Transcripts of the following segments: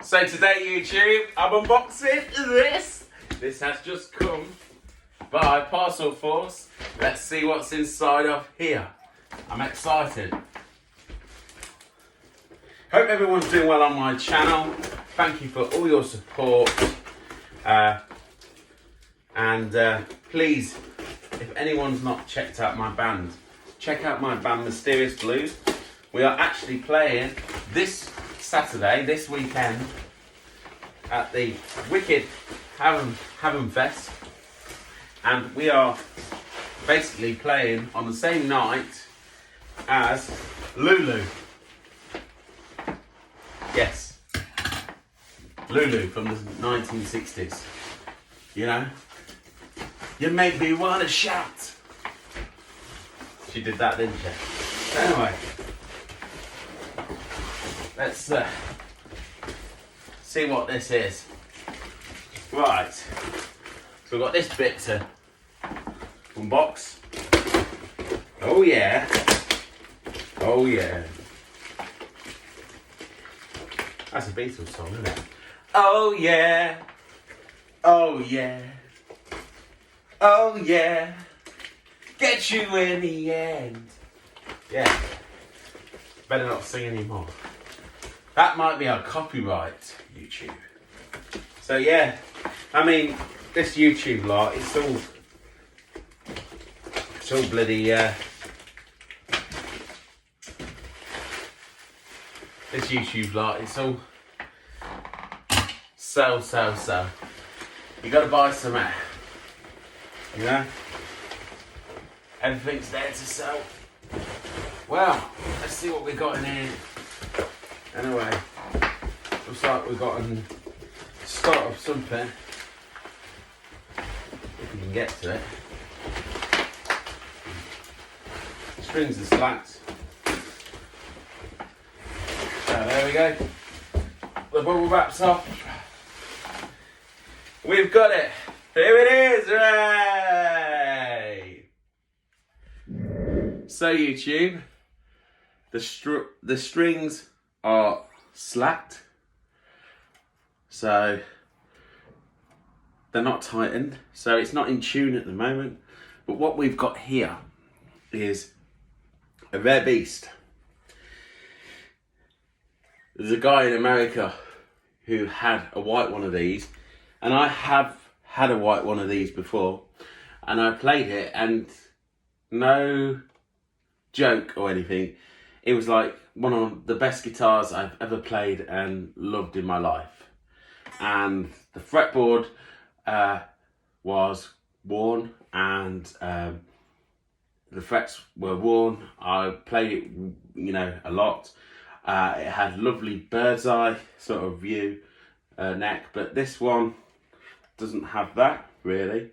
So today, YouTube, I'm unboxing this. This has just come by Parcel Force. Let's see what's inside of here. I'm excited. Hope everyone's doing well on my channel. Thank you for all your support. Please, if anyone's not checked out my band, check out my band Mysterious Blues. We are actually playing this Saturday, this weekend, at the Wicked Haven Fest, and we are basically playing on the same night as Lulu. Yes, Lulu from the 1960s. You know, you make me want to shout. She did that, didn't she? Anyway, let's see what this is. Right, so we've got this bit to unbox. Oh yeah, oh yeah. That's a Beatles song, isn't it? Oh yeah, oh yeah, oh yeah, get you in the end. Yeah, better not sing anymore. That might be our copyright, YouTube. So yeah, I mean, this YouTube lot, it's all bloody, this YouTube lot, it's all so. You gotta buy some, you know? Everything's there to sell. Well, let's see what we got in here. Anyway, looks like we've got a start of something. If we can get to it. Strings are slacked. So there we go. The bubble wrap's off. We've got it. Here it is. Hooray! So YouTube, the strings are slacked, so they're not tightened, so it's not in tune at the moment. But what we've got here is a rare beast. There's a guy in America who had a white one of these, and I have had a white one of these before, and I played it, and no joke or anything, it was like one of the best guitars I've ever played and loved in my life. And the fretboard was worn, and the frets were worn. I played it, you know, a lot. It had lovely bird's eye sort of view neck, but this one doesn't have that really,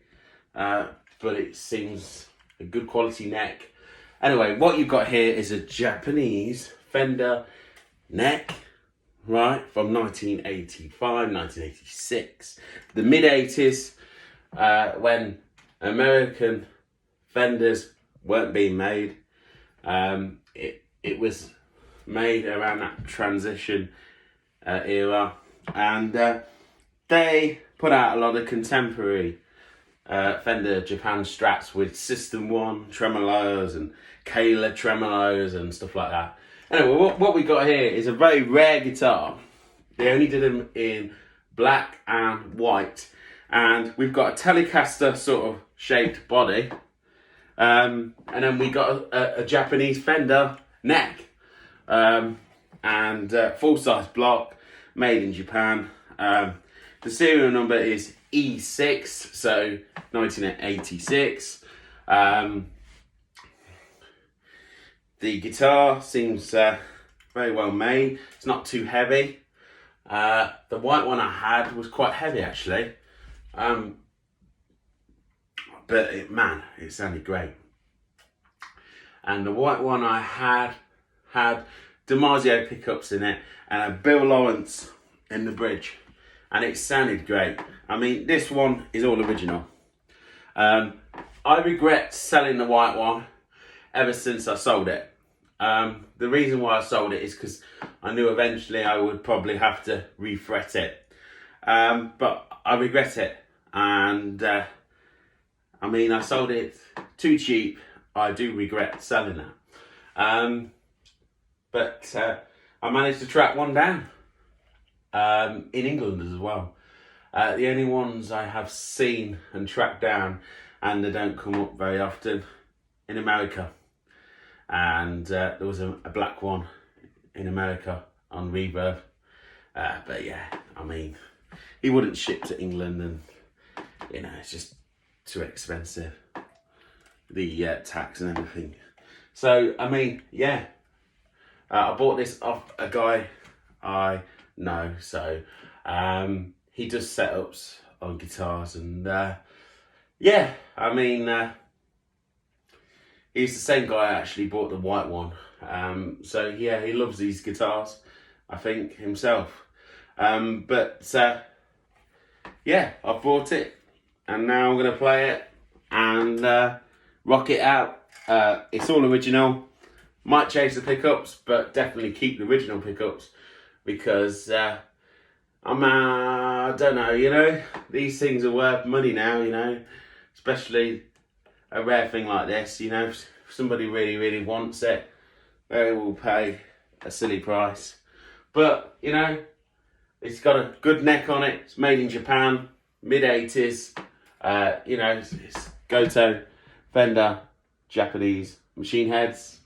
but it seems a good quality neck. Anyway, what you've got here is a Japanese Fender neck, right, from 1985, 1986, the mid-80s, when American Fenders weren't being made. It was made around that transition era, and they put out a lot of contemporary Fender Japan Strats with System 1 tremolos and Kahler tremolos and stuff like that. Anyway, what we got here is a very rare guitar. They only did them in black and white, and we've got a Telecaster sort of shaped body, and then we got a Japanese Fender neck, and full-size block, made in Japan. The serial number is E6, so 1986. The guitar seems very well made. It's not too heavy. The white one I had was quite heavy actually, but it sounded great. And the white one I had DiMarzio pickups in it and a Bill Lawrence in the bridge, and it sounded great. I mean, this one is all original. I regret selling the white one ever since I sold it. The reason why I sold it is because I knew eventually I would probably have to refret it. But I regret it. And I mean, I sold it too cheap. I do regret selling that. But I managed to track one down in England as well. The only ones I have seen and tracked down, and they don't come up very often, in America. And there was a black one in America on Reverb. But yeah, I mean, he wouldn't ship to England, and you know, it's just too expensive, the tax and everything. So I mean, yeah, I bought this off a guy I know. So he does setups on guitars, and yeah, I mean, he's the same guy I actually bought the white one. So yeah, he loves these guitars, I think, himself. But yeah, I bought it, and now I'm going to play it and rock it out. It's all original. Might change the pickups, but definitely keep the original pickups, because I don't know, you know, these things are worth money now, you know, especially a rare thing like this. You know, if somebody really wants it, they will pay a silly price. But you know, it's got a good neck on it. It's made in Japan, mid-80s. You know, it's Goto, Fender, Japanese machine heads.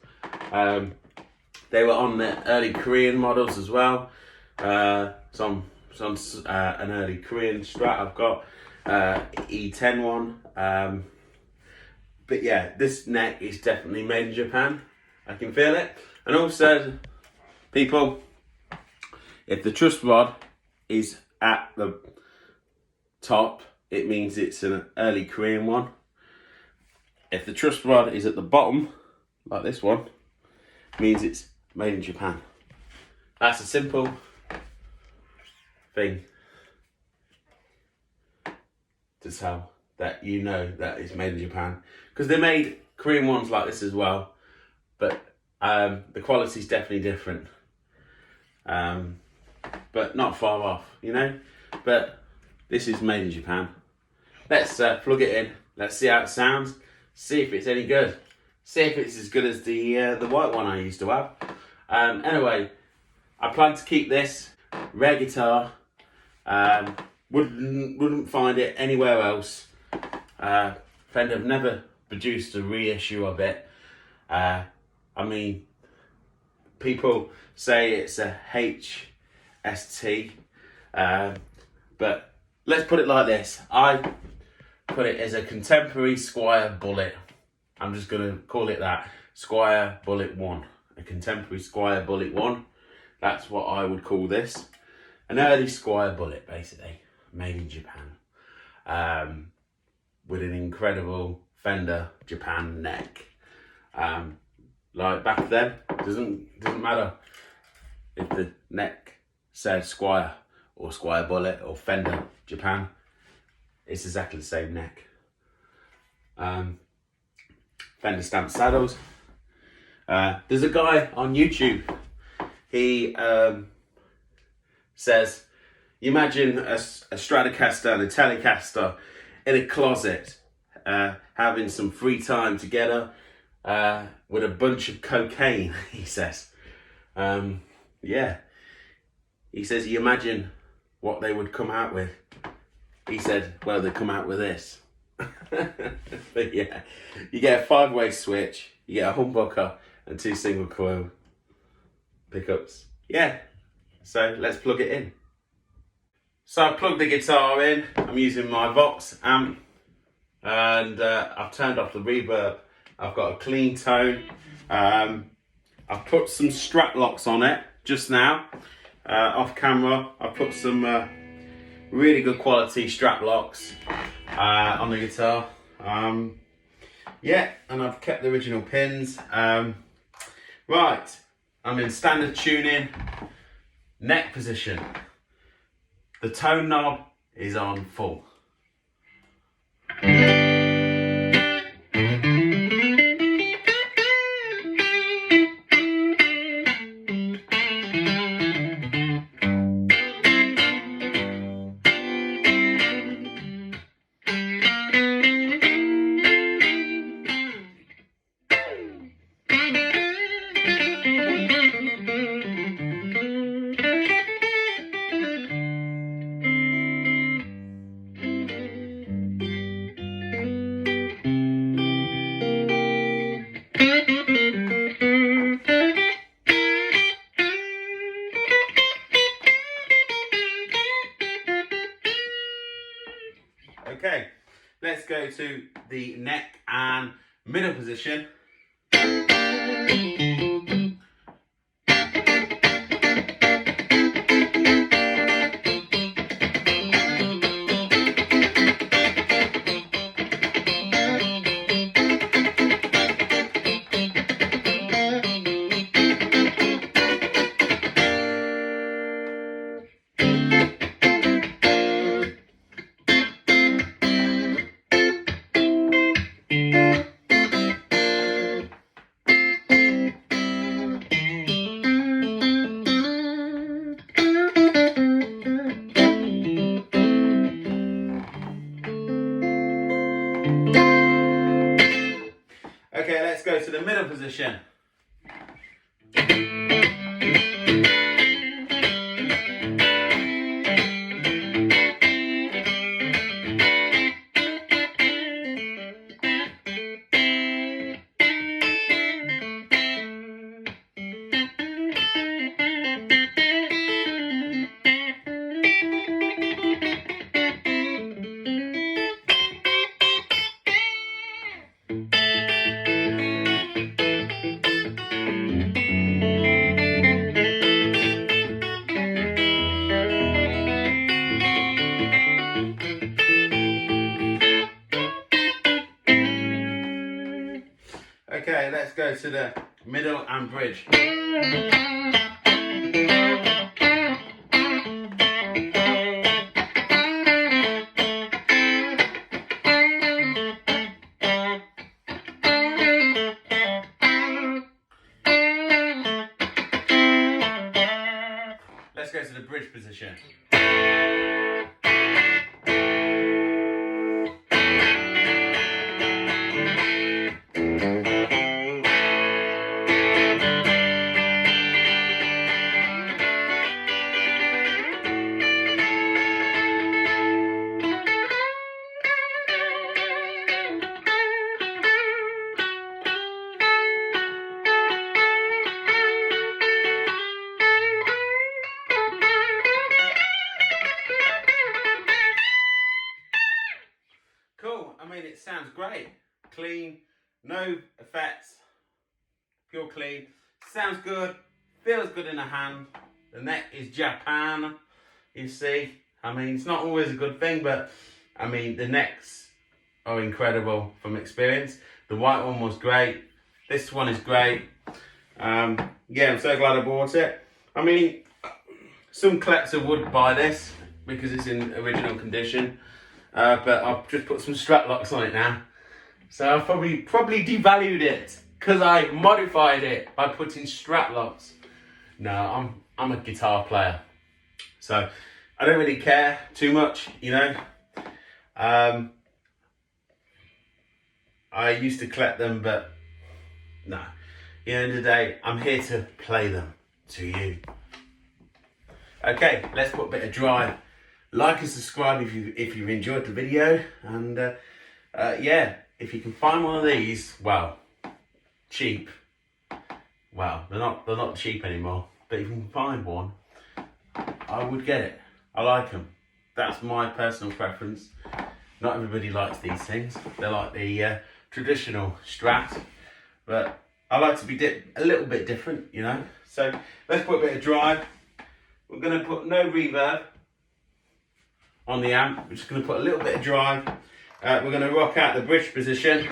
They were on the early Korean models as well. Some an early Korean Strat I've got, E10 one. But yeah, this neck is definitely made in Japan. I can feel it. And also, people, if the truss rod is at the top, it means it's an early Korean one. If the truss rod is at the bottom, like this one, it means it's made in Japan. That's a simple thing to tell, that you know that it's made in Japan, because they made Korean ones like this as well, but the quality's definitely different, but not far off, you know. But this is made in Japan. Let's plug it in. Let's see how it sounds. See if it's any good. See if it's as good as the white one I used to have. Anyway, I plan to keep this rare guitar. Wouldn't find it anywhere else. Fender have never produced a reissue of it. I mean, people say it's a HST, but let's put it like this. I put it as a contemporary Squier Bullet. I'm just going to call it that. Squier Bullet 1. A contemporary Squier Bullet 1. That's what I would call this. An early Squier Bullet, basically. Made in Japan. With an incredible Fender Japan neck. Like back then, doesn't matter if the neck said Squier or Squier Bullet or Fender Japan. It's exactly the same neck. Fender stamped saddles. There's a guy on YouTube. He says, you imagine a Stratocaster and a Telecaster in a closet, having some free time together, with a bunch of cocaine, he says. Yeah. He says, you imagine what they would come out with. He said, well, they come out with this. But yeah, you get a 5-way switch, you get a humbucker and 2 single coil pickups. Yeah, so let's plug it in. So I've plugged the guitar in. I'm using my Vox amp, and I've turned off the reverb. I've got a clean tone. I've put some strap locks on it just now, off camera. I've put some really good quality strap locks on the guitar. Yeah, and I've kept the original pins. Right, I'm in standard tuning, neck position. The tone knob is on full. Okay, let's go to the neck and middle position. Okay, let's go to the middle position. Okay, let's go to the middle and bridge. Let's go to the bridge position. Cool, I mean it sounds great. Clean, no effects, pure clean. Sounds good, feels good in the hand. The neck is Japan, you see. I mean, it's not always a good thing, but I mean, the necks are incredible from experience. The white one was great. This one is great. Yeah, I'm so glad I bought it. I mean, some collector would buy this because it's in original condition. But I've just put some strap locks on it now. So I've probably devalued it because I modified it by putting strap locks. No, I'm a guitar player. So I don't really care too much, you know. I used to collect them, but no. At the end of the day, I'm here to play them to you. Okay, let's put a bit of drive. Like and subscribe if you've enjoyed the video, and yeah, if you can find one of these, well, cheap. Well, they're not cheap anymore, but if you can find one, I would get it. I like them. That's my personal preference. Not everybody likes these things. They like the traditional Strat, but I like to be a little bit different, you know. So let's put a bit of drive. We're going to put no reverb on the amp. We're just going to put a little bit of drive. We're going to rock out the bridge position.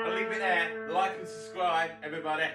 I'll leave it there. Like and subscribe, everybody.